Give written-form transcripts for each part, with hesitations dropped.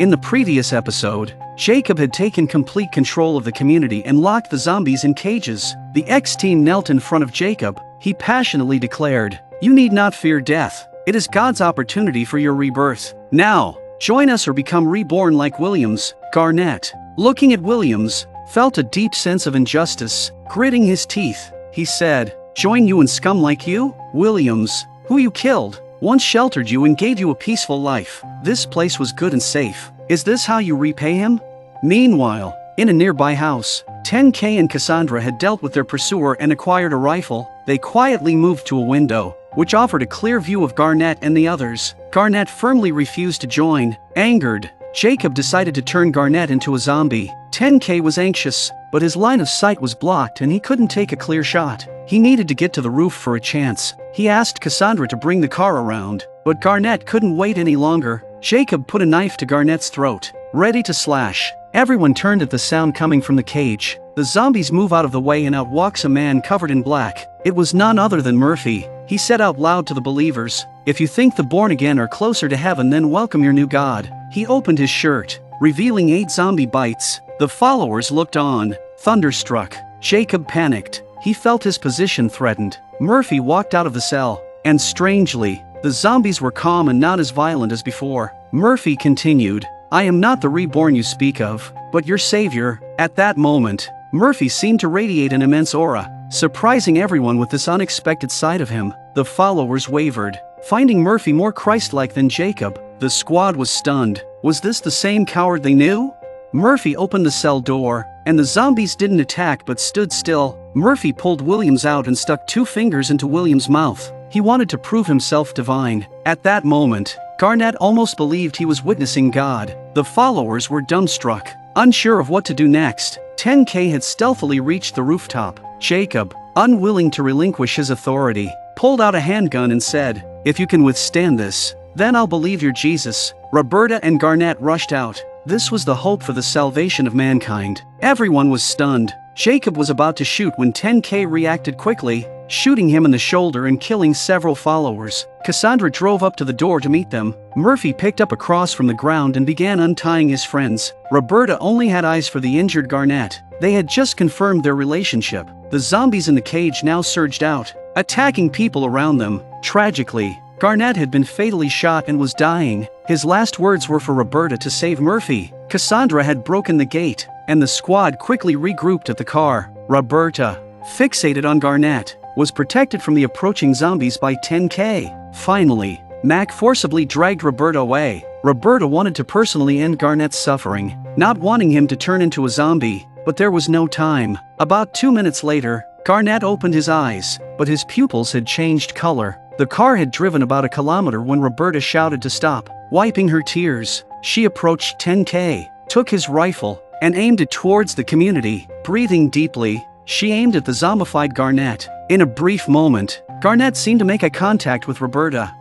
In the previous episode, Jacob had taken complete control of the community and locked the zombies in cages. The X-team knelt in front of Jacob. He passionately declared, "You need not fear death. It is God's opportunity for your rebirth. Now, join us or become reborn like Williams." Garnett, looking at Williams, felt a deep sense of injustice. Gritting his teeth, he said, "Join you and scum like you? Williams, who you killed, once sheltered you and gave you a peaceful life. This place was good and safe. Is this how you repay him?" Meanwhile, in a nearby house, 10K and Cassandra had dealt with their pursuer and acquired a rifle. They quietly moved to a window, which offered a clear view of Garnett and the others. Garnett firmly refused to join. Angered, Jacob decided to turn Garnett into a zombie. 10K was anxious, but his line of sight was blocked and he couldn't take a clear shot. He needed to get to the roof for a chance. He asked Cassandra to bring the car around, but Garnett couldn't wait any longer. Jacob put a knife to Garnett's throat, ready to slash. Everyone turned at the sound coming from the cage. The zombies move out of the way and out walks a man covered in black. It was none other than Murphy. He said out loud to the believers, "If you think the born again are closer to heaven, then welcome your new God." He opened his shirt, revealing 8 zombie bites. The followers looked on, thunderstruck. Jacob panicked. He felt his position threatened. Murphy walked out of the cell, and strangely, the zombies were calm and not as violent as before. Murphy continued, "I am not the reborn you speak of, but your savior." At that moment, Murphy seemed to radiate an immense aura, surprising everyone with this unexpected side of him. The followers wavered, finding Murphy more Christ-like than Jacob. The squad was stunned. Was this the same coward they knew? Murphy opened the cell door, and the zombies didn't attack but stood still. Murphy pulled Williams out and stuck 2 fingers into Williams' mouth. He wanted to prove himself divine. At that moment, Garnett almost believed he was witnessing God. The followers were dumbstruck, unsure of what to do next. 10K had stealthily reached the rooftop. Jacob, unwilling to relinquish his authority, pulled out a handgun and said, "If you can withstand this, then I'll believe you're Jesus." Roberta and Garnett rushed out. This was the hope for the salvation of mankind. Everyone was stunned. Jacob was about to shoot when 10K reacted quickly, shooting him in the shoulder and killing several followers. Cassandra drove up to the door to meet them. Murphy picked up a cross from the ground and began untying his friends. Roberta only had eyes for the injured Garnett. They had just confirmed their relationship. The zombies in the cage now surged out, attacking people around them. Tragically, Garnett had been fatally shot and was dying. His last words were for Roberta to save Murphy. Cassandra had broken the gate, and the squad quickly regrouped at the car. Roberta, fixated on Garnett, was protected from the approaching zombies by 10K. Finally, Mac forcibly dragged Roberta away. Roberta wanted to personally end Garnett's suffering, not wanting him to turn into a zombie, but there was no time. About 2 minutes later, Garnett opened his eyes, but his pupils had changed color. The car had driven about a kilometer when Roberta shouted to stop. Wiping her tears, she approached 10K, took his rifle, and aimed it towards the community. Breathing deeply, she aimed at the zombified Garnett. In a brief moment, Garnett seemed to make eye contact with Roberta.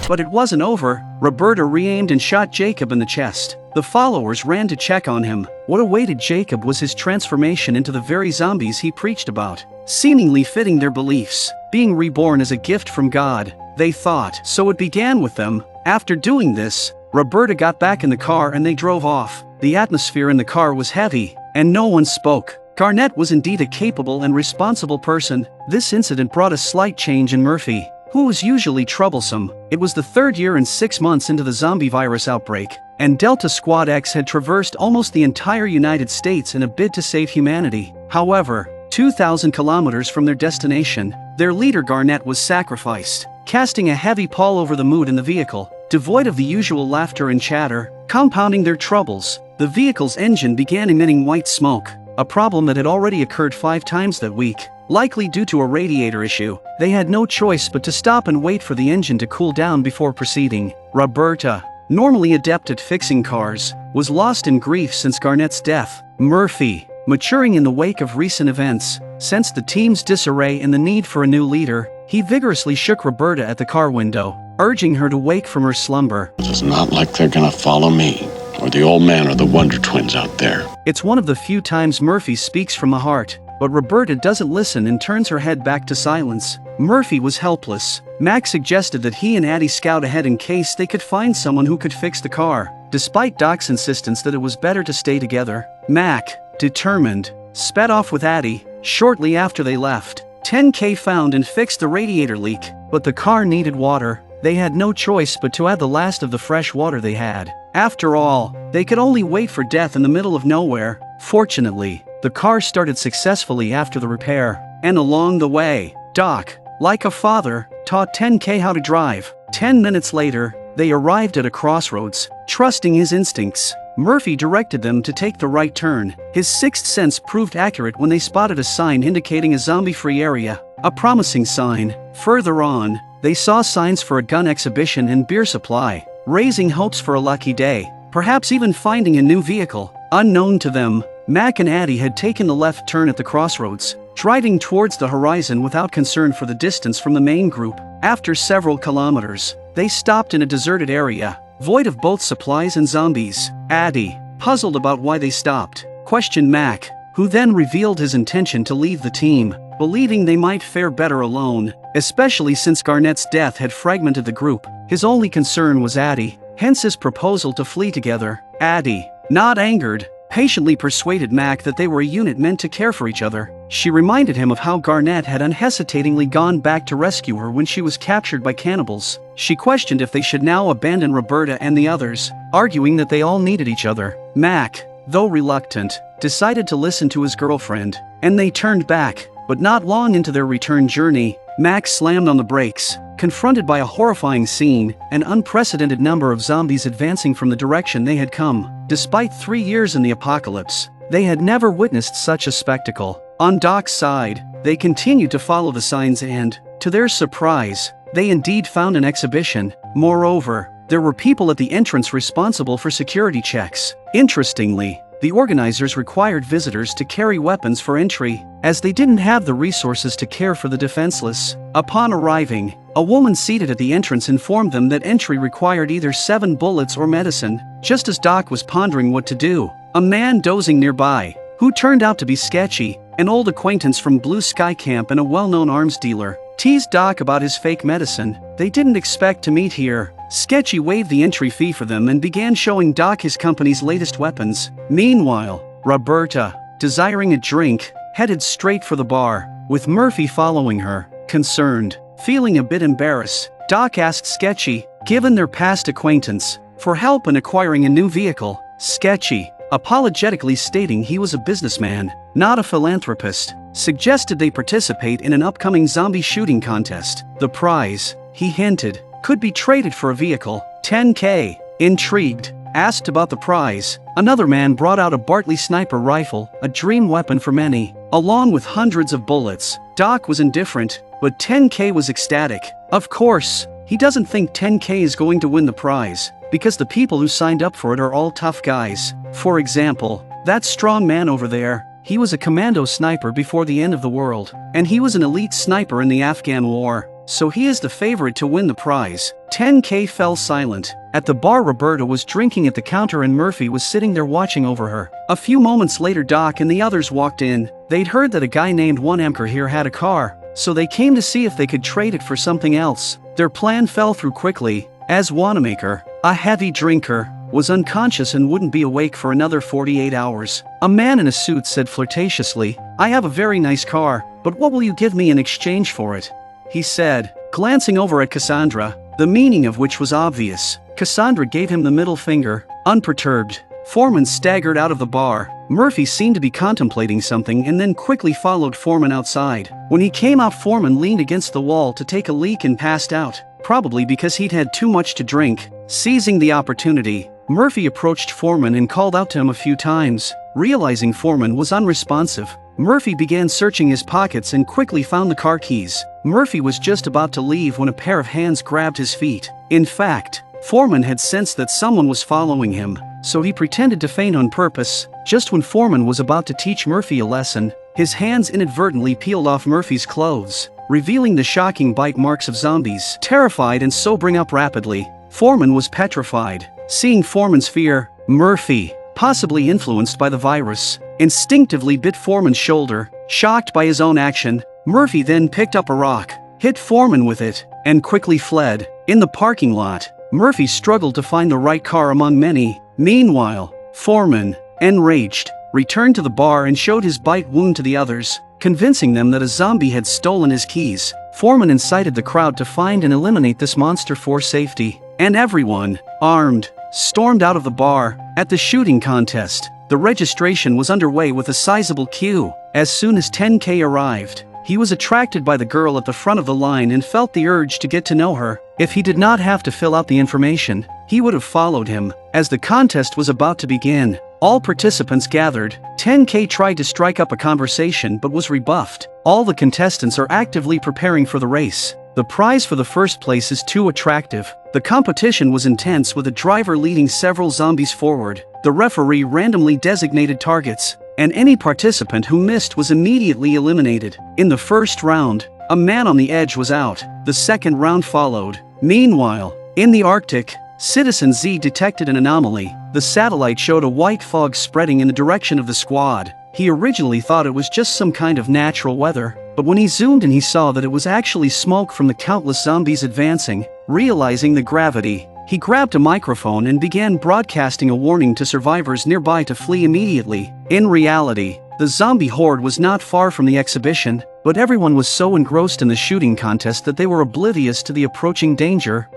But it wasn't over. Roberta re-aimed and shot Jacob in the chest. The followers ran to check on him. What awaited Jacob was his transformation into the very zombies he preached about, seemingly fitting their beliefs, being reborn as a gift from God, they thought. So it began with them. After doing this, Roberta got back in the car and they drove off. The atmosphere in the car was heavy, and no one spoke. Garnett was indeed a capable and responsible person. This incident brought a slight change in Murphy, who was usually troublesome. It was the 3rd year and 6 months into the zombie virus outbreak, and Delta Squad X had traversed almost the entire United States in a bid to save humanity. However, 2,000 kilometers from their destination, their leader Garnett was sacrificed, casting a heavy pall over the mood in the vehicle. Devoid of the usual laughter and chatter, compounding their troubles, the vehicle's engine began emitting white smoke, a problem that had already occurred 5 times that week. Likely due to a radiator issue, they had no choice but to stop and wait for the engine to cool down before proceeding. Roberta, normally adept at fixing cars, was lost in grief since Garnett's death. Murphy, maturing in the wake of recent events, sensed the team's disarray and the need for a new leader. He vigorously shook Roberta at the car window, urging her to wake from her slumber. It's not like they're gonna follow me, or the old man or the Wonder Twins out there. It's one of the few times Murphy speaks from the heart, but Roberta doesn't listen and turns her head back to silence. Murphy was helpless. Mac suggested that he and Addie scout ahead in case they could find someone who could fix the car. Despite Doc's insistence that it was better to stay together, Mac, determined, sped off with Addie. Shortly after they left, 10K found and fixed the radiator leak, but the car needed water. They had no choice but to add the last of the fresh water they had. After all, they could only wait for death in the middle of nowhere. Fortunately, the car started successfully after the repair, and along the way, Doc, like a father, taught 10K how to drive. 10 minutes later, they arrived at a crossroads. Trusting his instincts, Murphy directed them to take the right turn. His sixth sense proved accurate when they spotted a sign indicating a zombie-free area, a promising sign. Further on, they saw signs for a gun exhibition and beer supply, raising hopes for a lucky day, perhaps even finding a new vehicle. Unknown to them, Mac and Addie had taken the left turn at the crossroads, striding towards the horizon without concern for the distance from the main group. After several kilometers, they stopped in a deserted area, void of both supplies and zombies. Addie, puzzled about why they stopped, questioned Mac, who then revealed his intention to leave the team, believing they might fare better alone, especially since Garnett's death had fragmented the group. His only concern was Addie, hence his proposal to flee together. Addie, not angered, patiently persuaded Mac that they were a unit meant to care for each other. She reminded him of how Garnett had unhesitatingly gone back to rescue her when she was captured by cannibals. She questioned if they should now abandon Roberta and the others, arguing that they all needed each other. Mac, though reluctant, decided to listen to his girlfriend, and they turned back. But not long into their return journey, Mac slammed on the brakes, confronted by a horrifying scene, an unprecedented number of zombies advancing from the direction they had come. Despite 3 years in the apocalypse, they had never witnessed such a spectacle. On Doc's side, they continued to follow the signs and, to their surprise, they indeed found an exhibition. Moreover, there were people at the entrance responsible for security checks. Interestingly, the organizers required visitors to carry weapons for entry, as they didn't have the resources to care for the defenseless. Upon arriving, a woman seated at the entrance informed them that entry required either 7 bullets or medicine. Just as Doc was pondering what to do, a man dozing nearby, who turned out to be Sketchy, an old acquaintance from Blue Sky Camp and a well-known arms dealer, teased Doc about his fake medicine. They didn't expect to meet here. Sketchy waived the entry fee for them and began showing Doc his company's latest weapons. Meanwhile, Roberta, desiring a drink, headed straight for the bar, with Murphy following her. Concerned, feeling a bit embarrassed, Doc asked Sketchy, given their past acquaintance, for help in acquiring a new vehicle. Sketchy, apologetically stating he was a businessman, not a philanthropist, suggested they participate in an upcoming zombie shooting contest. The prize, he hinted, could be traded for a vehicle. 10K, intrigued, asked about the prize. Another man brought out a Bartley sniper rifle, a dream weapon for many, along with hundreds of bullets. Doc was indifferent, but 10K was ecstatic. Of course, he doesn't think 10K is going to win the prize, because the people who signed up for it are all tough guys. For example, that strong man over there, he was a commando sniper before the end of the world, and he was an elite sniper in the Afghan war, so he is the favorite to win the prize. 10K fell silent. At the bar, Roberta was drinking at the counter and Murphy was sitting there watching over her. A few moments later, Doc and the others walked in. They'd heard that a guy named One Emker here had a car, so they came to see if they could trade it for something else. Their plan fell through quickly, as Wanamaker, a heavy drinker, was unconscious and wouldn't be awake for another 48 hours. A man in a suit said flirtatiously, "I have a very nice car, but what will you give me in exchange for it?" he said, glancing over at Cassandra, the meaning of which was obvious. Cassandra gave him the middle finger, unperturbed. Foreman staggered out of the bar. Murphy seemed to be contemplating something and then quickly followed Foreman outside. When he came out, Foreman leaned against the wall to take a leak and passed out, probably because he'd had too much to drink. Seizing the opportunity, Murphy approached Foreman and called out to him a few times. Realizing Foreman was unresponsive, Murphy began searching his pockets and quickly found the car keys. Murphy was just about to leave when a pair of hands grabbed his feet. In fact, Foreman had sensed that someone was following him, so he pretended to faint on purpose. Just when Foreman was about to teach Murphy a lesson, his hands inadvertently peeled off Murphy's clothes, revealing the shocking bite marks of zombies. Terrified and sobering up rapidly, Foreman was petrified. Seeing Foreman's fear, Murphy, possibly influenced by the virus, instinctively bit Foreman's shoulder. Shocked by his own action, Murphy then picked up a rock, hit Foreman with it, and quickly fled. In the parking lot, Murphy struggled to find the right car among many. Meanwhile, Foreman, enraged, returned to the bar and showed his bite wound to the others, convincing them that a zombie had stolen his keys. Foreman incited the crowd to find and eliminate this monster for safety, and everyone, armed, stormed out of the bar. At the shooting contest, the registration was underway with a sizable queue. As soon as 10K arrived, he was attracted by the girl at the front of the line and felt the urge to get to know her. If he did not have to fill out the information, he would have followed him. As the contest was about to begin, all participants gathered. 10K tried to strike up a conversation but was rebuffed. All the contestants are actively preparing for the race. The prize for the first place is too attractive. The competition was intense, with the driver leading several zombies forward. The referee randomly designated targets, and any participant who missed was immediately eliminated. In the first round, a man on the edge was out. The second round followed. Meanwhile, in the Arctic, Citizen Z detected an anomaly. The satellite showed a white fog spreading in the direction of the squad. He originally thought it was just some kind of natural weather, but when he zoomed in he saw that it was actually smoke from the countless zombies advancing. Realizing the gravity, he grabbed a microphone and began broadcasting a warning to survivors nearby to flee immediately. In reality, the zombie horde was not far from the exhibition, but everyone was so engrossed in the shooting contest that they were oblivious to the approaching danger.